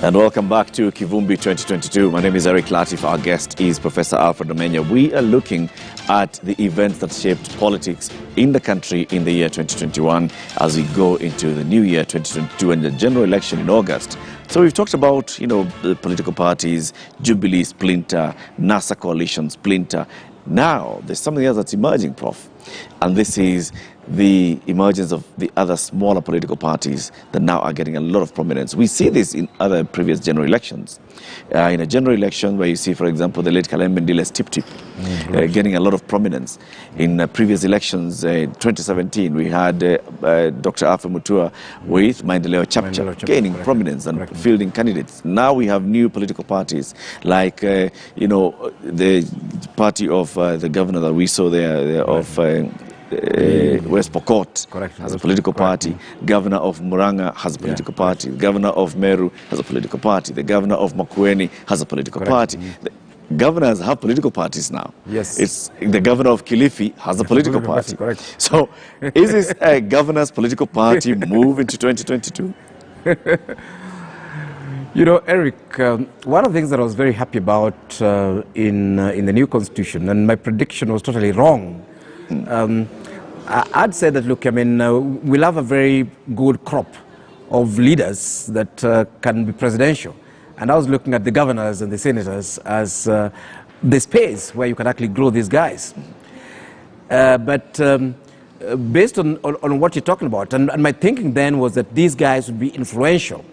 And welcome back to Kivumbi 2022. My name is Eric Latif. Our guest is Professor Alfred Omenya. We are looking at the events that shaped politics in the country in the year 2021 as we go into the new year 2022 and the general election in August. So we've talked about, the political parties, Jubilee splinter, NASA coalition splinter. Now, there's something else that's emerging, Prof. And this is the emergence of the other smaller political parties that now are getting a lot of prominence. We see this in other previous general elections. In a general election where you see, for example, the late Kalem Bendile's Tip-Tip getting a lot of prominence. In previous elections, 2017, we had Dr. Alpha Mutua with Maendeleo Chapchap gaining prominence and fielding candidates. Now we have new political parties like, the party of the governor that we saw there of West Pokot has a political party. Governor of Muranga has a political party. Governor of Meru has a political party. The governor of Makueni has a political party. The governors have political parties now. Yes. It's the governor of Kilifi has a political party. So is this a governor's political party move into 2022? Eric, one of the things that I was very happy about in the new constitution, and my prediction was totally wrong. I'd say that, look, we'll have a very good crop of leaders that can be presidential. And I was looking at the governors and the senators as the space where you can actually grow these guys. But based on what you're talking about, and my thinking then was that these guys would be influential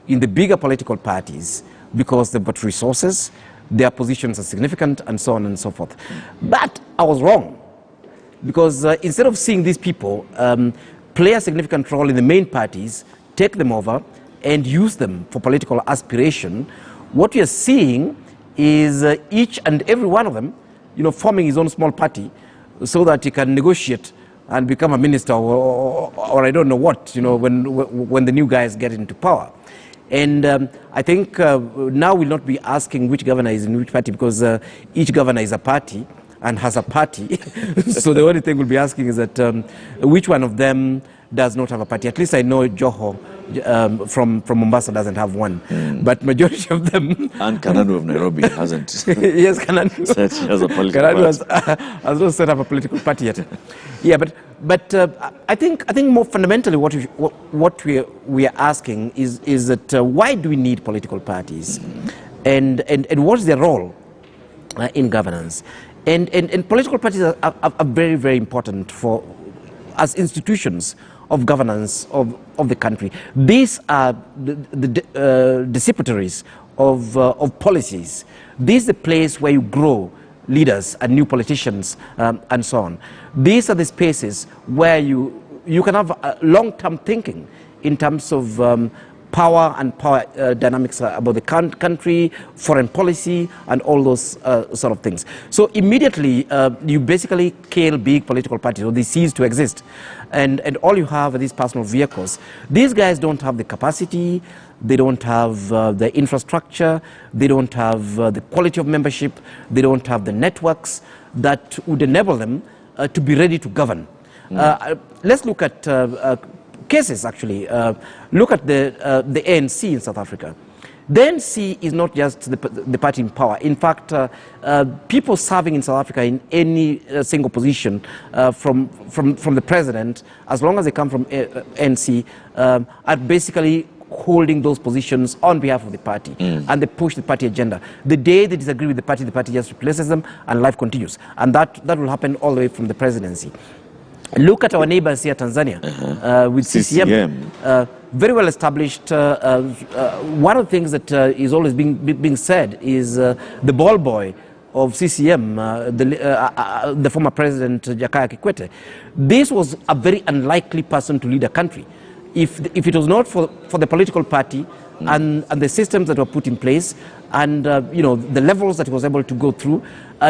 in the bigger political parties because they've got resources, their positions are significant, and so on and so forth. But I was wrong. Because instead of seeing these people play a significant role in the main parties, take them over and use them for political aspiration, what we are seeing is each and every one of them, forming his own small party so that he can negotiate and become a minister or I don't know what, when the new guys get into power. And I think now we'll not be asking which governor is in which party because each governor is a party and has a party. So the only thing we'll be asking is that which one of them does not have a party. At least I know Joho from Mombasa doesn't have one. But majority of them... And Kananu of Nairobi hasn't. Yes, Kananu. Has a political party. Has not set up a political party yet. Yeah, but I think more fundamentally what we are asking is that why do we need political parties? And what is their role in governance? And political parties are very, very important as institutions of governance of the country. These are the depositories of policies. This is the place where you grow leaders and new politicians and so on. These are the spaces where you can have long-term thinking in terms of power and power dynamics about the country, foreign policy, and all those sort of things. So immediately, you basically kill big political parties, or they cease to exist. And all you have are these personal vehicles. These guys don't have the capacity, they don't have the infrastructure, they don't have the quality of membership, they don't have the networks that would enable them to be ready to govern. Let's look at cases, actually. Look at the ANC in South Africa. The ANC is not just the party in power. In fact, people serving in South Africa in any single position, from the president, as long as they come from ANC, are basically holding those positions on behalf of the party, and they push the party agenda. The day they disagree with the party just replaces them, and life continues. And that will happen all the way from the presidency. Look at our neighbors here, Tanzania, with CCM. Very well established. One of the things that is always being said is the ball boy of CCM, the former president Jakaya Kikwete. This was a very unlikely person to lead a country. If it was not for the political party and the systems that were put in place and the levels that he was able to go through,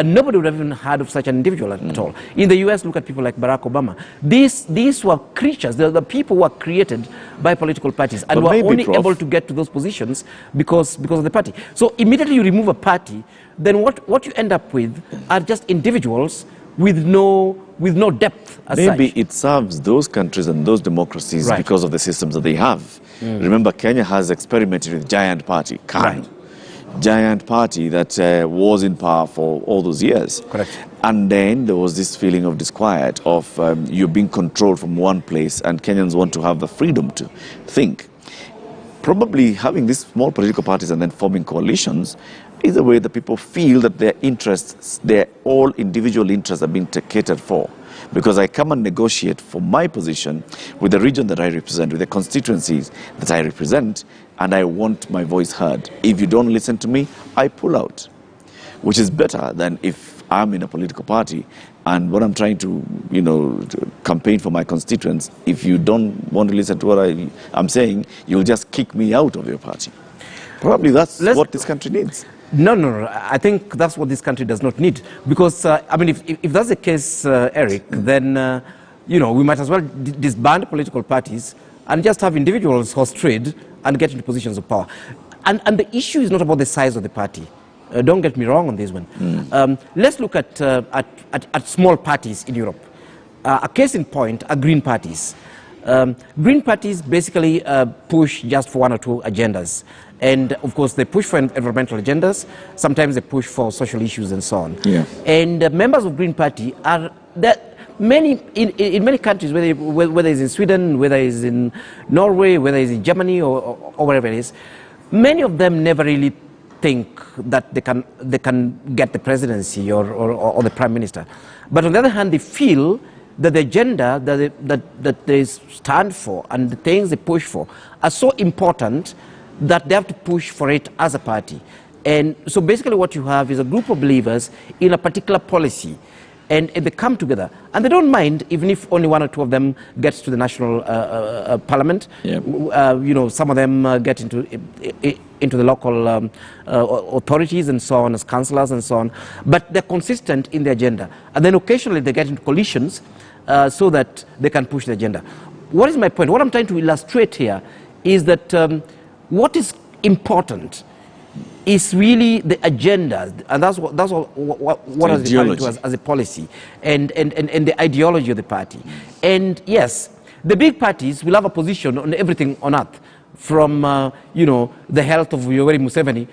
nobody would have even heard of such an individual at all. In the US, look at people like Barack Obama. These were creatures, the people were created by political parties and were only able to get to those positions because of the party. So immediately you remove a party, then what you end up with are just individuals with no depth as Maybe such. it serves those countries and those democracies Right. because of the systems that they have. Remember, Kenya has experimented with giant party, KANU. Right. Giant party that was in power for all those years. Correct. And then there was this feeling of disquiet of you're being controlled from one place, and Kenyans want to have the freedom to think. Probably having these small political parties and then forming coalitions is a way that people feel that their interests, their all individual interests are being catered for. Because I come and negotiate for my position with the region that I represent, with the constituencies that I represent, and I want my voice heard. If you don't listen to me, I pull out, which is better than if I'm in a political party and what I'm trying to, to campaign for my constituents. If you don't want to listen to what I'm saying, you'll just kick me out of your party. Probably that's what this country needs. No. I think that's what this country does not need. Because, I mean, if that's the case, Eric, then, we might as well disband political parties and just have individuals host trade and get into positions of power. And the issue is not about the size of the party. Don't get me wrong on this one. Let's look at small parties in Europe. A case in point are green parties. Green parties basically push just for one or two agendas. And of course, they push for environmental agendas. Sometimes they push for social issues and so on. Yeah. And members of Green Party are in many countries, whether it's in Sweden, whether it's in Norway, whether it's in Germany or wherever it is, many of them never really think that they can get the presidency or the prime minister. But on the other hand, they feel that the agenda that they stand for and the things they push for are so important that they have to push for it as a party. And so basically what you have is a group of believers in a particular policy, and they come together, and they don't mind even if only one or two of them gets to the national parliament. Yep. Some of them get into the local authorities and so on, as councillors and so on, but they're consistent in the agenda. And then occasionally they get into coalitions so that they can push the agenda. What is my point? What I'm trying to illustrate here is that what is important is really the agenda, and that's what I was referring to as a policy, and the ideology of the party. And yes, the big parties will have a position on everything on earth, from the health of Yoweri Museveni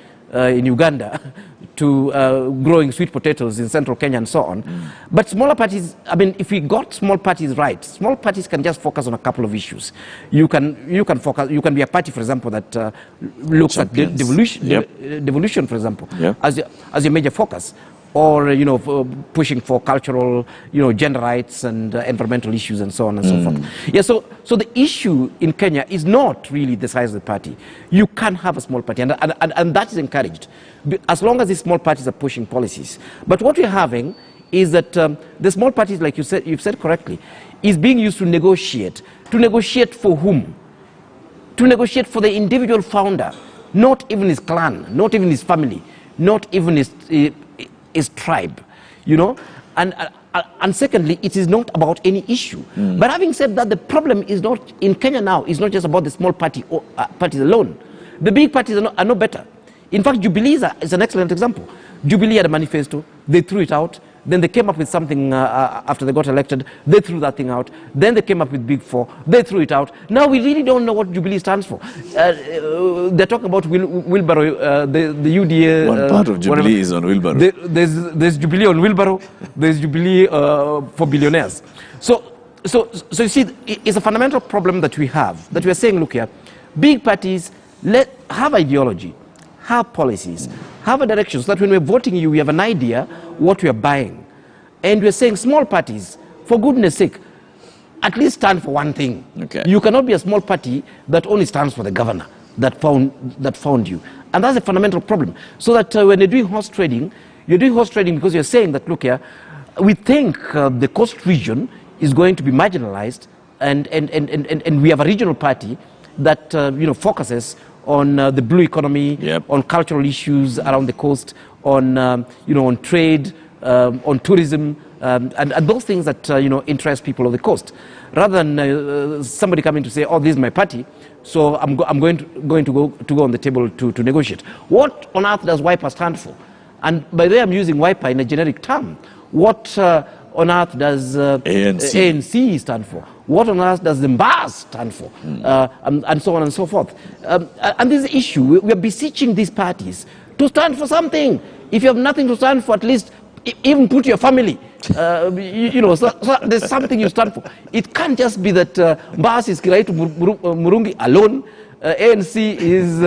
in Uganda to growing sweet potatoes in central Kenya and so on. But smaller parties, I mean, if we got small parties right, small parties can just focus on a couple of issues. You can be a party, for example, that looks at devolution, for example, as your major focus, or pushing for cultural, gender rights and environmental issues and so on and so forth. Yeah, so the issue in Kenya is not really the size of the party. You can have a small party, and that is encouraged, as long as these small parties are pushing policies. But what we're having is that the small parties, like you've said correctly, is being used to negotiate. To negotiate for whom? To negotiate for the individual founder, not even his clan, not even his family, not even his tribe, and secondly, it is not about any issue. But having said that, the problem is not in Kenya now. It's not just about the small parties alone. The big parties are no better. In fact, Jubilee is an excellent example. Jubilee had a manifesto. They threw it out. Then they came up with something after they got elected. They threw that thing out. Then they came up with Big Four. They threw it out. Now we really don't know what Jubilee stands for. They're talking about wheelbarrow, the UDA. One part of Jubilee is on wheelbarrow. There's Jubilee on wheelbarrow. There's Jubilee for billionaires. So you see, it's a fundamental problem that we have, that we are saying, look here, big parties have ideology, have policies, have a direction, so that when we're voting you, we have an idea what we are buying. And we're saying small parties, for goodness sake, at least stand for one thing. Okay. You cannot be a small party that only stands for the governor that found you. And that's a fundamental problem. So that when you're doing horse trading, because you're saying that, look here, we think the coast region is going to be marginalized, and we have a regional party that focuses on the blue economy, on cultural issues around the coast, on on trade, on tourism, and those things that interest people of the coast, rather than somebody coming to say, "Oh, this is my party, so I'm going to go on the table to negotiate." What on earth does WIPA stand for? And by the way, I'm using WIPA in a generic term. What on earth does ANC stand for? What on earth does the MBAS stand for? And so on and so forth. And this issue, we are beseeching these parties to stand for something. If you have nothing to stand for, at least even put your family. So there's something you stand for. It can't just be that MBAS is Kiraitu Murungi alone. ANC is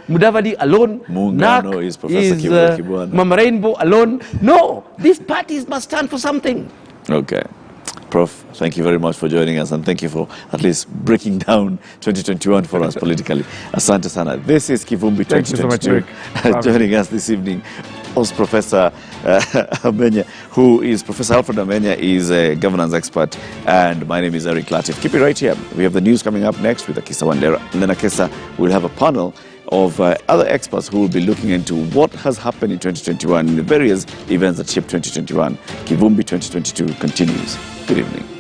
Mudavadi alone. Muungano is Professor Mama Rainbow alone. No, these parties must stand for something. Okay. Prof, thank you very much for joining us, and thank you for at least breaking down 2021 for us politically. Asante sana. This is Kivumbi 2022. So much, joining us this evening was Professor Amenya, who is Professor Alfred Amenya, is a governance expert, and my name is Eric Latif. Keep it right here. We have the news coming up next with Akisa Wandera. And then Akisa will have a panel of other experts who will be looking into what has happened in 2021 in the various events that shaped 2021. Kivumbi 2022 continues. Good evening.